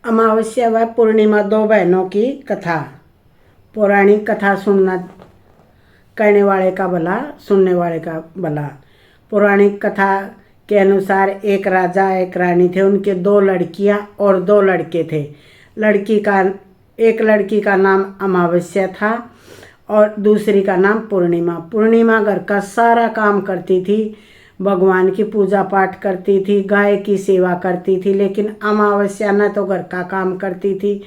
अमावस्या व पूर्णिमा दो बहनों की कथा। पौराणिक कथा सुनना कहने वाले का भला, सुनने वाले का भला। पौराणिक कथा के अनुसार एक राजा एक रानी थे। उनके दो लड़कियां और दो लड़के थे। एक लड़की का नाम अमावस्या था और दूसरी का नाम पूर्णिमा। पूर्णिमा घर का सारा काम करती थी, भगवान की पूजा पाठ करती थी, गाय की सेवा करती थी। लेकिन अमावस्या न तो घर का काम करती थी,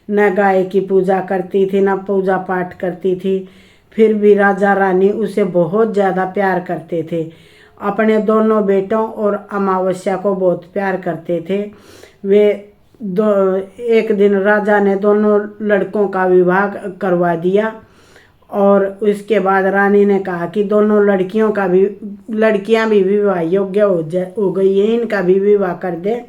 न गाय की पूजा करती थी, न पूजा पाठ करती थी। फिर भी राजा रानी उसे बहुत ज़्यादा प्यार करते थे। अपने दोनों बेटों और अमावस्या को बहुत प्यार करते थे। एक दिन राजा ने दोनों लड़कों का विवाह करवा दिया और उसके बाद रानी ने कहा कि दोनों लड़कियां भी विवाह योग्य हो गई है, इनका भी विवाह कर दे।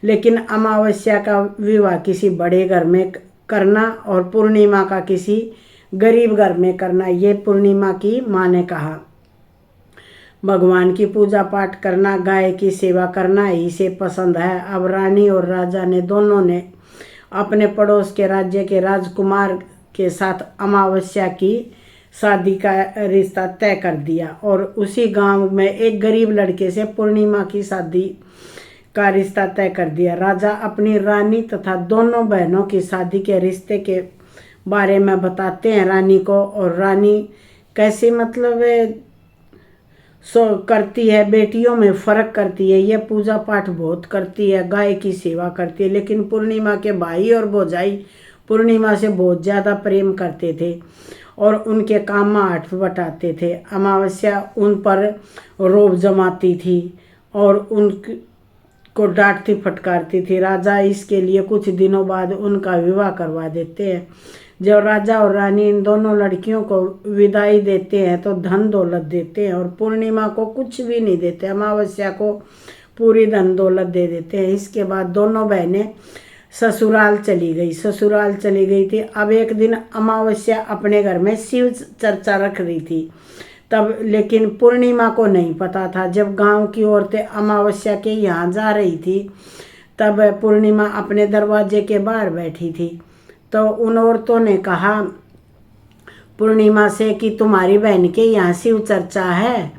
लेकिन अमावस्या का विवाह किसी बड़े घर में करना और पूर्णिमा का किसी गरीब घर में करना, ये पूर्णिमा की माँ ने कहा। भगवान की पूजा पाठ करना, गाय की सेवा करना इसे पसंद है। अब रानी और राजा ने दोनों ने अपने पड़ोस के राज्य के राजकुमार के साथ अमावस्या की शादी का रिश्ता तय कर दिया और उसी गांव में एक गरीब लड़के से पूर्णिमा की शादी का रिश्ता तय कर दिया। राजा अपनी रानी तथा दोनों बहनों की शादी के रिश्ते के बारे में बताते हैं रानी को। और रानी कैसे करती है, बेटियों में फर्क करती है। ये पूजा पाठ बहुत करती है, गाय की सेवा करती है। लेकिन पूर्णिमा के भाई और भौजाई पूर्णिमा से बहुत ज़्यादा प्रेम करते थे और उनके काम में हाथ बटाते थे। अमावस्या उन पर रोब जमाती थी और उनको डांटती फटकारती थी। राजा इसके लिए कुछ दिनों बाद उनका विवाह करवा देते हैं। जब राजा और रानी इन दोनों लड़कियों को विदाई देते हैं तो धन दौलत देते हैं और पूर्णिमा को कुछ भी नहीं देते, अमावस्या को पूरी धन दौलत दे देते हैं। इसके बाद दोनों बहनें ससुराल चली गई थी। अब एक दिन अमावस्या अपने घर में शिव चर्चा रख रही थी तब, लेकिन पूर्णिमा को नहीं पता था। जब गांव की औरतें अमावस्या के यहाँ जा रही थी तब पूर्णिमा अपने दरवाजे के बाहर बैठी थी। तो उन औरतों ने कहा पूर्णिमा से कि तुम्हारी बहन के यहाँ शिव चर्चा है,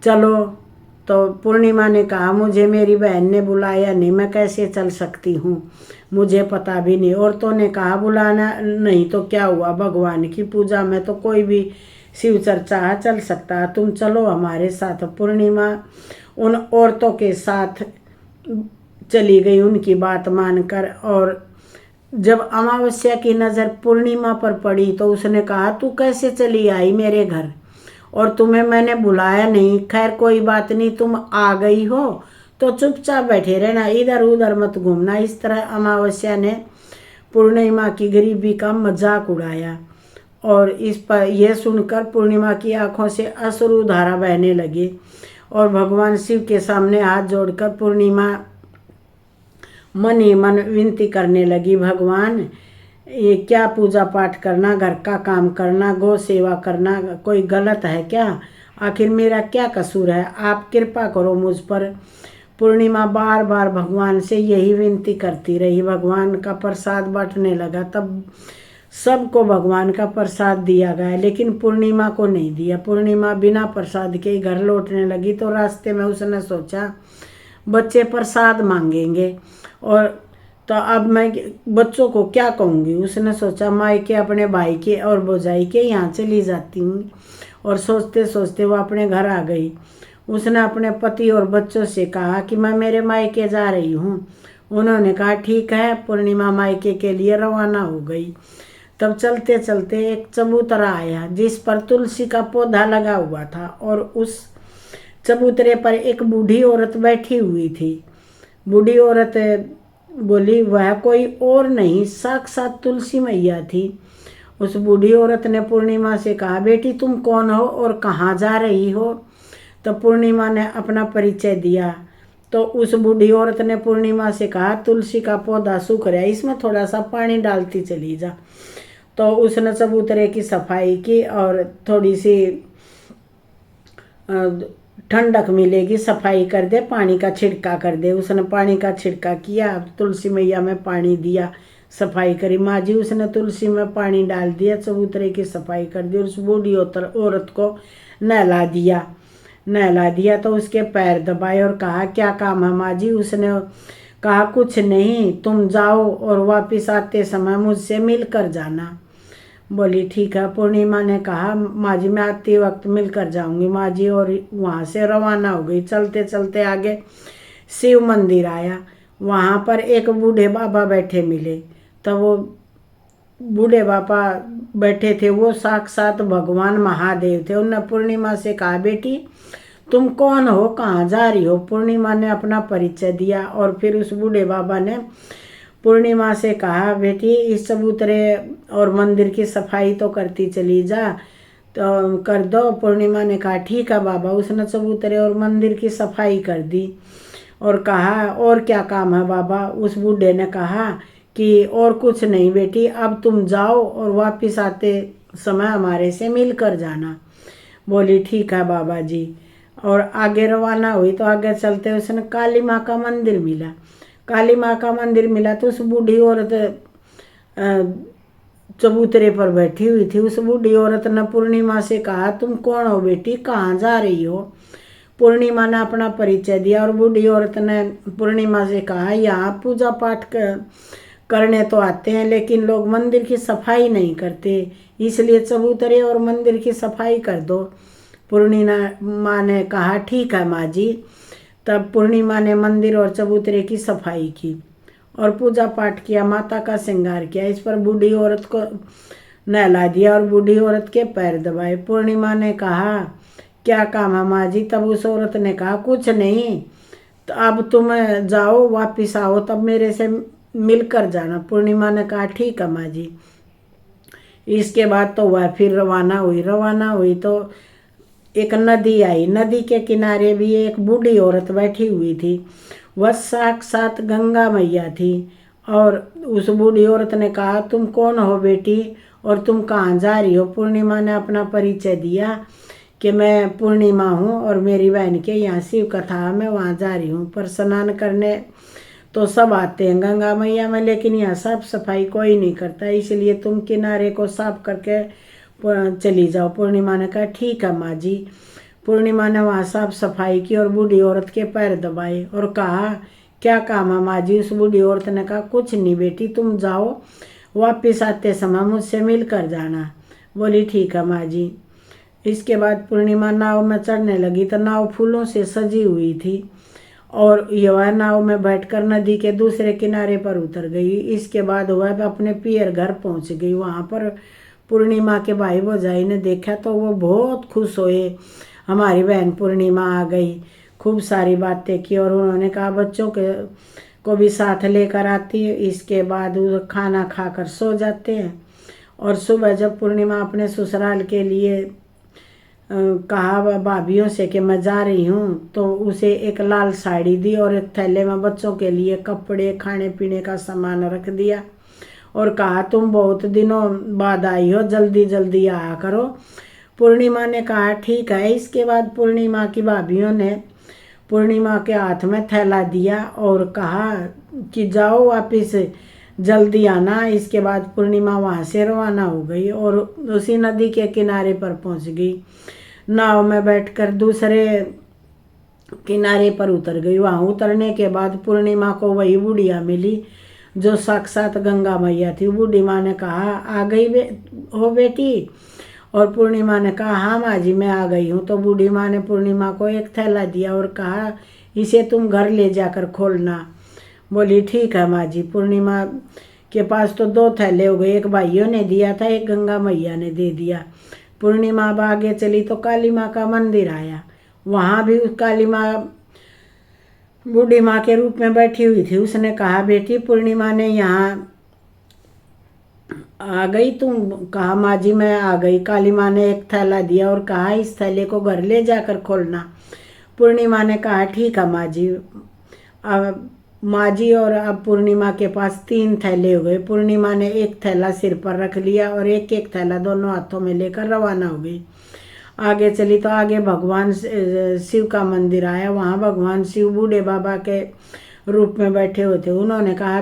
चलो। तो पूर्णिमा ने कहा मुझे मेरी बहन ने बुलाया नहीं, मैं कैसे चल सकती हूँ, मुझे पता भी नहीं। औरतों ने कहा बुलाना नहीं तो क्या हुआ, भगवान की पूजा में तो कोई भी शिव चर्चा है, चल सकता है, तुम चलो हमारे साथ। पूर्णिमा उन औरतों के साथ चली गई उनकी बात मानकर। और जब अमावस्या की नज़र पूर्णिमा पर पड़ी तो उसने कहा तू कैसे चली आई मेरे घर और तुम्हें मैंने बुलाया नहीं। खैर कोई बात नहीं, तुम आ गई हो तो चुपचाप बैठे रहना, इधर उधर मत घूमना। इस तरह अमावस्या ने पूर्णिमा की गरीबी का मजाक उड़ाया और इस पर यह सुनकर पूर्णिमा की आंखों से अश्रु धारा बहने लगी और भगवान शिव के सामने हाथ जोड़कर पूर्णिमा मन ही मन विनती करने लगी, भगवान ये क्या पूजा पाठ करना, घर का काम करना, गौ सेवा करना कोई गलत है क्या? आखिर मेरा क्या कसूर है? आप कृपा करो मुझ पर। पूर्णिमा बार बार भगवान से यही विनती करती रही। भगवान का प्रसाद बांटने लगा तब सबको भगवान का प्रसाद दिया गया, लेकिन पूर्णिमा को नहीं दिया। पूर्णिमा बिना प्रसाद के घर लौटने लगी तो रास्ते में उसने सोचा बच्चे प्रसाद मांगेंगे और तो अब मैं बच्चों को क्या कहूँगी। उसने सोचा मायके अपने भाई के और भौजाई के यहाँ चली जाती हूँ। और सोचते सोचते वो अपने घर आ गई। उसने अपने पति और बच्चों से कहा कि मैं मेरे मायके जा रही हूँ। उन्होंने कहा ठीक है। पूर्णिमा मायके के लिए रवाना हो गई। तब चलते चलते एक चबूतरा आया जिस पर तुलसी का पौधा लगा हुआ था और उस चबूतरे पर एक बूढ़ी औरत बैठी हुई थी। बूढ़ी औरत बोली वह कोई और नहीं साक्षात तुलसी मैया थी। उस बूढ़ी औरत ने पूर्णिमा से कहा बेटी तुम कौन हो और कहाँ जा रही हो? तो पूर्णिमा ने अपना परिचय दिया। तो उस बूढ़ी औरत ने पूर्णिमा से कहा तुलसी का पौधा सूख रहा है, इसमें थोड़ा सा पानी डालती चली जा। तो उसने चबूतरे की सफाई की और थोड़ी सी ठंडक मिलेगी, सफाई कर दे, पानी का छिड़का कर दे। उसने पानी का छिड़का किया, तुलसी मैया में पानी दिया, सफाई करी। माँ जी उसने तुलसी में पानी डाल दिया, चबूतरे की सफाई कर दी। उस बूढ़ी औरत को नहला दिया तो उसके पैर दबाए और कहा क्या काम है माँ जी। उसने कहा कुछ नहीं, तुम जाओ और वापस आते समय मुझसे मिल कर जाना। बोली ठीक है। पूर्णिमा ने कहा माँ जी मैं आते वक्त मिल कर जाऊंगी माँ जी, और वहाँ से रवाना हो गई। चलते चलते आगे शिव मंदिर आया, वहाँ पर एक बूढ़े बाबा बैठे मिले। तो वो बूढ़े बाबा बैठे थे, वो साक्षात भगवान महादेव थे। उन्होंने पूर्णिमा से कहा बेटी तुम कौन हो, कहाँ जा रही हो। पूर्णिमा ने अपना परिचय दिया और फिर उस बूढ़े बाबा ने पूर्णिमा से कहा बेटी इस चबूतरे और मंदिर की सफाई तो करती चली जा, तो कर दो। पूर्णिमा ने कहा ठीक है बाबा। उसने चबूतरे और मंदिर की सफाई कर दी और कहा और क्या काम है बाबा। उस बूढ़े ने कहा कि और कुछ नहीं बेटी, अब तुम जाओ और वापस आते समय हमारे से मिल कर जाना। बोली ठीक है बाबा जी। और आगे रवाना हुई तो आगे चलते उसने काली माँ का मंदिर मिला। काली माँ का मंदिर मिला तो उस बूढ़ी औरत चबूतरे पर बैठी हुई थी। उस बूढ़ी औरत ने पूर्णिमा से कहा तुम कौन हो बेटी, कहाँ जा रही हो। पूर्णिमा ने अपना परिचय दिया और बूढ़ी औरत ने पूर्णिमा से कहा यहाँ पूजा पाठ करने तो आते हैं लेकिन लोग मंदिर की सफाई नहीं करते, इसलिए चबूतरे और मंदिर की सफाई कर दो। पूर्णिमा ने कहा ठीक है माँ जी। तब पूर्णिमा ने मंदिर और चबूतरे की सफाई की और पूजा पाठ किया, माता का श्रृंगार किया। इस पर बूढ़ी औरत को नहला दिया और बूढ़ी औरत के पैर दबाए। पूर्णिमा ने कहा क्या काम है माँ जी। तब उस औरत ने कहा कुछ नहीं, तो अब तुम जाओ वापिस आओ तब मेरे से मिल कर जाना। पूर्णिमा ने कहा ठीक है माँ जी। इसके बाद तो वह फिर रवाना हुई तो एक नदी आई। नदी के किनारे भी एक बूढ़ी औरत बैठी हुई थी, वह साक्षात गंगा मैया थी। और उस बूढ़ी औरत ने कहा तुम कौन हो बेटी और तुम कहाँ जा रही हो। पूर्णिमा ने अपना परिचय दिया कि मैं पूर्णिमा हूँ और मेरी बहन के यहाँ शिव कथा मैं वहाँ जा रही हूँ। पर स्नान करने तो सब आते हैं गंगा मैया में, लेकिन यहाँ साफ सफाई कोई नहीं करता, इसलिए तुम किनारे को साफ करके चली जाओ। पूर्णिमा ने कहा ठीक है माँ जी। पूर्णिमा ने वहाँ साफ सफाई की और बूढ़ी औरत के पैर दबाए और कहा क्या काम है माँ जी। उस बूढ़ी औरत ने कहा कुछ नहीं बेटी, तुम जाओ वापस आते समय मुझसे मिल कर जाना। बोली ठीक है माँ जी। इसके बाद पूर्णिमा नाव में चढ़ने लगी तो नाव फूलों से सजी हुई थी और यह नाव में बैठकर नदी के दूसरे किनारे पर उतर गई। इसके बाद वह अपने पियर घर पहुंच गई। वहाँ पर पूर्णिमा के भाई भौजाई ने देखा तो वो बहुत खुश हुए, हमारी बहन पूर्णिमा आ गई। खूब सारी बातें की और उन्होंने कहा बच्चों के को भी साथ लेकर आती है। इसके बाद वो खाना खाकर सो जाते हैं और सुबह जब पूर्णिमा अपने ससुराल के लिए कहा भाभीियों से कि मैं जा रही हूँ, तो उसे एक लाल साड़ी दी और एक थैले में बच्चों के लिए कपड़े खाने पीने का सामान रख दिया और कहा तुम बहुत दिनों बाद आई हो, जल्दी जल्दी आया करो। पूर्णिमा ने कहा ठीक है। इसके बाद पूर्णिमा की भाभीियों ने पूर्णिमा के हाथ में थैला दिया और कहा कि जाओ वापिस जल्दी आना। इसके बाद पूर्णिमा वहाँ से रवाना हो गई और उसी नदी के किनारे पर पहुँच गई। नाव में बैठकर दूसरे किनारे पर उतर गई। वहाँ उतरने के बाद पूर्णिमा को वही बुढ़िया मिली जो साक्षात गंगा मैया थी। बूढ़ी माँ ने कहा आ गई हो बेटी। और पूर्णिमा ने कहा हाँ माँ जी मैं आ गई हूँ। तो बूढ़ी माँ ने पूर्णिमा को एक थैला दिया और कहा इसे तुम घर ले जाकर खोलना। बोली ठीक है माँ जी। पूर्णिमा के पास तो दो थैले हो गए, एक भाइयों ने दिया था, एक गंगा मैया ने दे दिया। पूर्णिमा अब आगे चली तो काली माँ का मंदिर आया। वहाँ भी काली माँ बूढ़ी माँ के रूप में बैठी हुई थी। उसने कहा बेटी पूर्णिमा ने यहाँ आ गई तुम। कहा माँ जी मैं आ गई। काली माँ ने एक थैला दिया और कहा इस थैले को घर ले जाकर खोलना। पूर्णिमा ने कहा ठीक है माँ जी। अब माँ जी और अब पूर्णिमा के पास 3 थैले हो गए। पूर्णिमा ने एक थैला सिर पर रख लिया और एक एक थैला दोनों हाथों में लेकर रवाना हो गई। आगे चली तो आगे भगवान शिव का मंदिर आया। वहाँ भगवान शिव बूढ़े बाबा के रूप में बैठे हुए थे। उन्होंने कहा,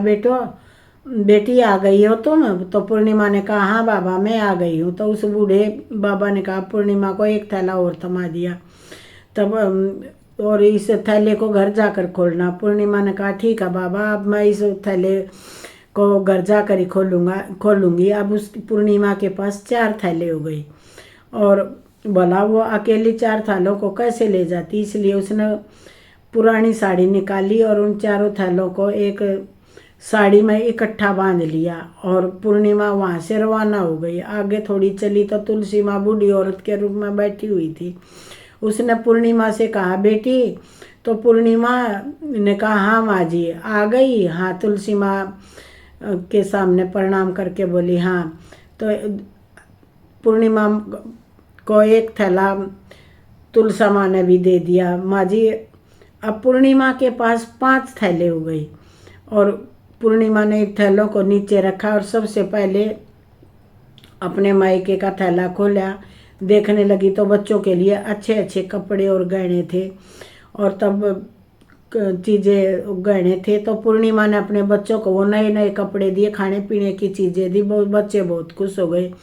बेटी आ गई हो तुम? तो पूर्णिमा ने कहा, हाँ बाबा मैं आ गई हूँ। तो उस बूढ़े बाबा ने कहा, पूर्णिमा को एक थैला और थमा दिया। तब और इस थैले को घर जाकर खोलना। पूर्णिमा ने कहा, ठीक है बाबा, अब मैं इस थैले को घर जाकर ही खोलूंगी। अब उस पूर्णिमा के पास 4 थैले हो गई और भला वो अकेली 4 थैलों को कैसे ले जाती, इसलिए उसने पुरानी साड़ी निकाली और उन 4 थैलों को एक साड़ी में इकट्ठा बांध लिया और पूर्णिमा वहाँ से रवाना हो गई। आगे थोड़ी चली तो तुलसी माँ बूढ़ी औरत के रूप में बैठी हुई थी। उसने पूर्णिमा से कहा, बेटी? तो पूर्णिमा ने कहा, हाँ माँ जी आ गई। हाँ, तुलसी माँ के सामने प्रणाम करके बोली, हाँ। तो पूर्णिमा को एक थैला तुलसा माँ ने भी दे दिया। माँ जी, अब पूर्णिमा के पास 5 थैले हो गई और पूर्णिमा ने थैलों को नीचे रखा और सबसे पहले अपने मायके का थैला खोला। देखने लगी तो बच्चों के लिए अच्छे अच्छे कपड़े और गहने थे और तब चीज़ें गहने थे। तो पूर्णिमा ने अपने बच्चों को वो नए नए कपड़े दिए, खाने पीने की चीज़ें दी। बच्चे बहुत खुश हो गए।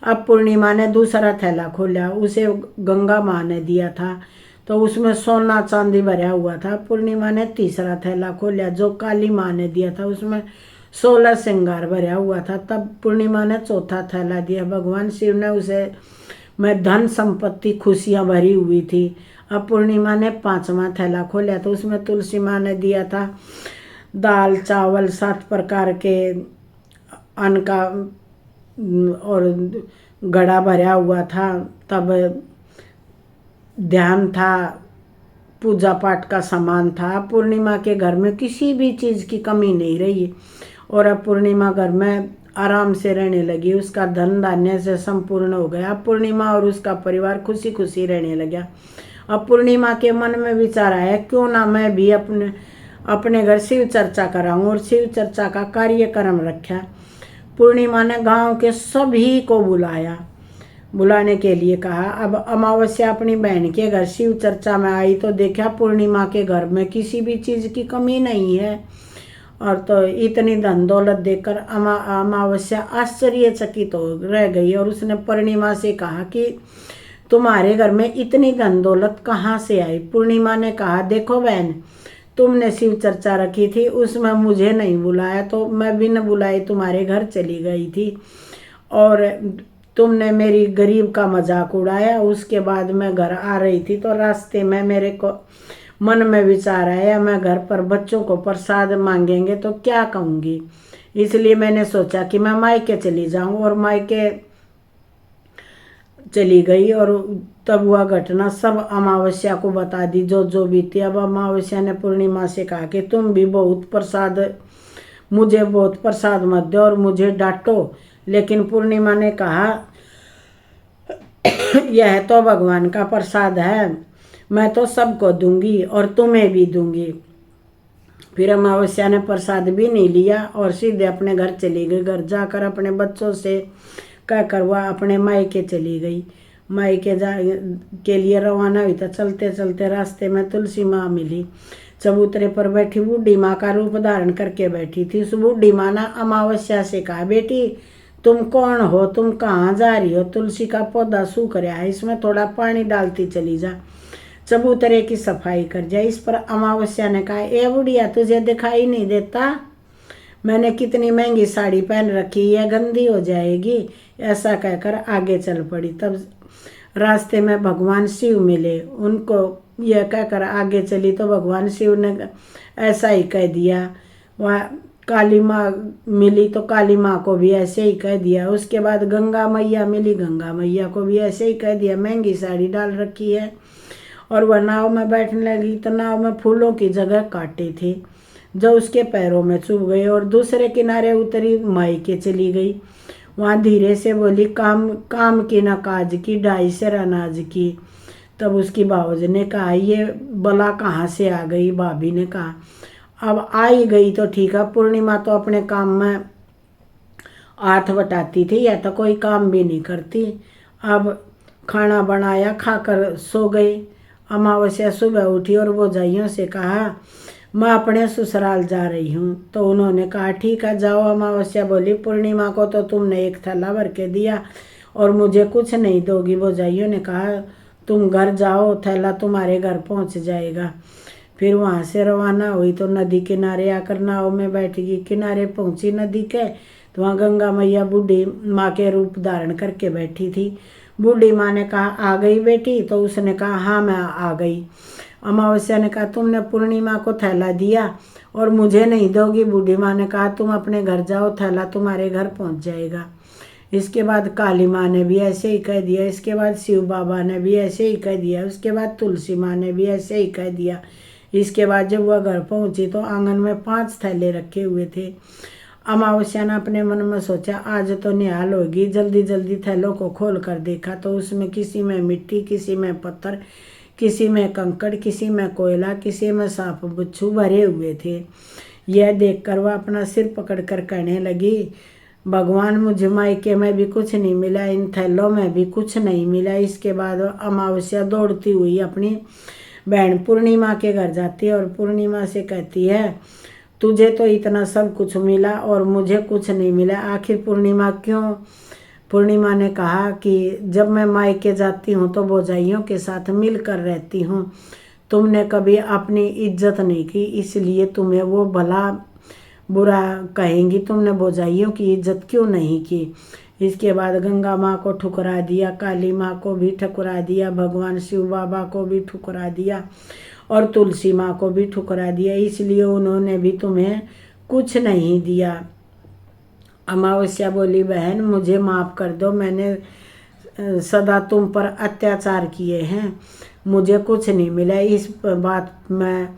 अब पूर्णिमा ने दूसरा थैला खोला, उसे गंगा माँ ने दिया था तो उसमें सोना चांदी भरा हुआ था। पूर्णिमा ने तीसरा थैला खोला जो काली माँ ने दिया था, उसमें 16 श्रृंगार भरा हुआ था। तब पूर्णिमा ने चौथा थैला दिया। भगवान शिव ने उसे में धन संपत्ति खुशियाँ भरी हुई थी। अब पूर्णिमा ने 5वां थैला खोला तो उसमें तुलसी माँ ने दिया था दाल चावल 7 प्रकार के अन्न का और घड़ा भरा हुआ था। तब ध्यान था, पूजा पाठ का सामान था। पूर्णिमा के घर में किसी भी चीज़ की कमी नहीं रही और अब पूर्णिमा घर में आराम से रहने लगी। उसका धन धान्य से संपूर्ण हो गया। अब पूर्णिमा और उसका परिवार खुशी खुशी रहने लगा। अब पूर्णिमा के मन में विचार आया, क्यों ना मैं भी अपने घर शिव चर्चा कराऊं और शिव चर्चा का कार्यक्रम रखा। पूर्णिमा ने गांव के सभी को बुलाने के लिए कहा। अब अमावस्या अपनी बहन के घर शिव चर्चा में आई तो देखा पूर्णिमा के घर में किसी भी चीज़ की कमी नहीं है और तो इतनी धन दौलत देखकर अमावस्या आश्चर्यचकित हो रह गई और उसने पूर्णिमा से कहा कि तुम्हारे घर में इतनी धन दौलत कहाँ से आई? पूर्णिमा ने कहा, देखो बहन, तुमने शिव चर्चा रखी थी, उसमें मुझे नहीं बुलाया तो मैं बिना बुलाए तुम्हारे घर चली गई थी और तुमने मेरी गरीब का मजाक उड़ाया। उसके बाद मैं घर आ रही थी तो रास्ते में मेरे को मन में विचार आया, मैं घर पर बच्चों को प्रसाद मांगेंगे तो क्या कहूँगी, इसलिए मैंने सोचा कि मैं मायके चली जाऊँ और मायके चली गई और तब वह घटना सब अमावस्या को बता दी जो जो बीती। अब अमावस्या ने पूर्णिमा से कहा कि तुम भी मुझे बहुत प्रसाद मत दो और मुझे डांटो। लेकिन पूर्णिमा ने कहा, यह तो भगवान का प्रसाद है, मैं तो सबको दूंगी और तुम्हें भी दूंगी। फिर अमावस्या ने प्रसाद भी नहीं लिया और सीधे अपने घर चली गई। घर जाकर अपने बच्चों से कहकर वह अपने मायके चली गई। मायके के लिए रवाना हुई तो चलते चलते रास्ते में तुलसी माँ मिली। चबूतरे पर बैठी बूढ़ी माँ का रूप धारण करके बैठी थी। उस बूढ़ी माँ ने अमावस्या से कहा, बेटी तुम कौन हो, तुम कहाँ जा रही हो? तुलसी का पौधा सूख रहा है, इसमें थोड़ा पानी डालती चली जा, चबूतरे की सफाई कर जा। इस पर अमावस्या ने कहा, ए बुढ़िया, तुझे दिखाई नहीं देता मैंने कितनी महंगी साड़ी पहन रखी है, गंदी हो जाएगी। ऐसा कहकर आगे चल पड़ी। तब रास्ते में भगवान शिव मिले, उनको यह कहकर आगे चली तो भगवान शिव ने ऐसा ही कह दिया। वह काली माँ मिली तो काली माँ को भी ऐसे ही कह दिया। उसके बाद गंगा मैया मिली, गंगा मैया को भी ऐसे ही कह दिया, महंगी साड़ी डाल रखी है। और वह नाव में बैठने लगी तो नाव में फूलों की जगह कांटे थे जो उसके पैरों में चुभ गए और दूसरे किनारे उतरी, मायके चली गई। वहाँ धीरे से बोली, काम की न काज की, ढाई सेर अनाज की। तब उसकी भावज ने कहा, ये बला कहाँ से आ गई? भाभी ने कहा, अब आई गई तो ठीक है, पूर्णिमा तो अपने काम में हाथ बटाती थी या तो कोई काम भी नहीं करती। अब खाना बनाया, खाकर सो गई। अमावस्या सुबह उठी और भौजाइयों से कहा मैं अपने ससुराल जा रही हूँ। तो उन्होंने कहा ठीक है जाओ। अमावस्या बोली पूर्णिमा को तो तुमने एक थैला भर के दिया और मुझे कुछ नहीं दोगी। भौजाइयों ने कहा तुम घर जाओ, थैला तुम्हारे घर पहुँच जाएगा। फिर वहाँ से रवाना हुई तो नदी किनारे आकर नाव में बैठ गई। किनारे पहुँची नदी के तो वहाँ गंगा मैया बूढ़ी माँ के रूप धारण करके बैठी थी। बूढ़ी माँ ने कहा आ गई बेटी? तो उसने कहा हाँ मैं आ गई। अमावस्या ने कहा तुमने पूर्णिमा को थैला दिया और मुझे नहीं दोगी? बूढ़ी माँ ने कहा तुम अपने घर जाओ, थैला तुम्हारे घर पहुँच जाएगा। इसके बाद काली माँ ने भी ऐसे ही कह दिया। इसके बाद शिव बाबा ने भी ऐसे ही कह दिया। उसके बाद तुलसी माँ ने भी ऐसे ही कह दिया। इसके बाद जब वह घर पहुंची तो आंगन में 5 थैले रखे हुए थे। अमावस्या ने अपने मन में सोचा आज तो निहाल होगी। जल्दी जल्दी थैलों को खोल कर देखा तो उसमें किसी में मिट्टी, किसी में पत्थर, किसी में कंकड़, किसी में कोयला, किसी में सांप बिच्छू भरे हुए थे। यह देखकर वह अपना सिर पकड़कर कहने लगी भगवान मुझे मायके में भी कुछ नहीं मिला, इन थैलों में भी कुछ नहीं मिला। इसके बाद अमावस्या दौड़ती हुई अपनी बहन पूर्णिमा के घर जाती है और पूर्णिमा से कहती है तुझे तो इतना सब कुछ मिला और मुझे कुछ नहीं मिला, आखिर पूर्णिमा क्यों? पूर्णिमा ने कहा कि जब मैं मायके जाती हूँ तो भौजाइयों के साथ मिलकर रहती हूँ। तुमने कभी अपनी इज्जत नहीं की, इसलिए तुम्हें वो भला बुरा कहेंगी। तुमने भौजाइयों की इज्जत क्यों नहीं की? इसके बाद गंगा माँ को ठुकरा दिया, काली माँ को भी ठुकरा दिया, भगवान शिव बाबा को भी ठुकरा दिया और तुलसी माँ को भी ठुकरा दिया, इसलिए उन्होंने भी तुम्हें कुछ नहीं दिया। अमावस्या बोली बहन मुझे माफ़ कर दो, मैंने सदा तुम पर अत्याचार किए हैं, मुझे कुछ नहीं मिला। इस बात में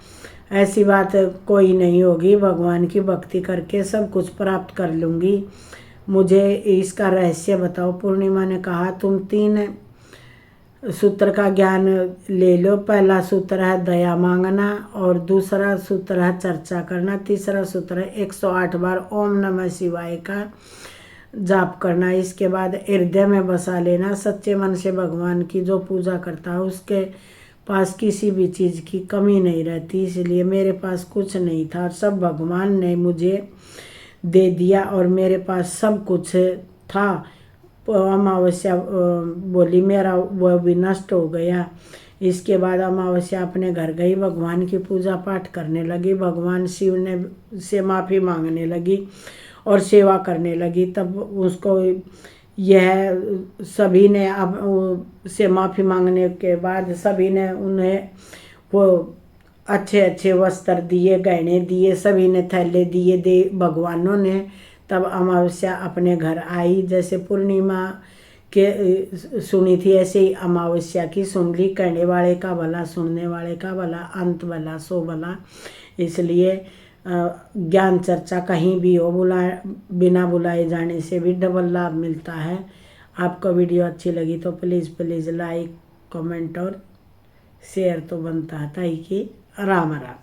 ऐसी बात कोई नहीं होगी, भगवान की भक्ति करके सब कुछ प्राप्त कर लूँगी। मुझे इसका रहस्य बताओ। पूर्णिमा ने कहा तुम 3 सूत्र का ज्ञान ले लो। पहला सूत्र है दया मांगना और दूसरा सूत्र है चर्चा करना, तीसरा सूत्र है 108 बार ओम नमः शिवाय का जाप करना। इसके बाद हृदय में बसा लेना। सच्चे मन से भगवान की जो पूजा करता है उसके पास किसी भी चीज़ की कमी नहीं रहती। इसलिए मेरे पास कुछ नहीं था, सब भगवान ने मुझे दे दिया और मेरे पास सब कुछ था। अमावस्या बोली मेरा वह भी नष्ट हो गया। इसके बाद अमावस्या अपने घर गई, भगवान की पूजा पाठ करने लगी, भगवान शिव ने से माफ़ी मांगने लगी और सेवा करने लगी। तब उसको यह सभी ने अब से माफ़ी मांगने के बाद सभी ने उन्हें वो अच्छे अच्छे वस्त्र दिए, गहने दिए, सभी ने थैले दिए दे भगवानों ने। तब अमावस्या अपने घर आई। जैसे पूर्णिमा के सुनी थी ऐसे ही अमावस्या की सुन ली। कहने वाले का भला, सुनने वाले का भला, अंत भला सो भला। इसलिए ज्ञान चर्चा कहीं भी हो, बिना बुलाए जाने से भी डबल लाभ मिलता है। आपको वीडियो अच्छी लगी तो प्लीज़ लाइक, कमेंट और शेयर तो बनता है। ताई की राम राम।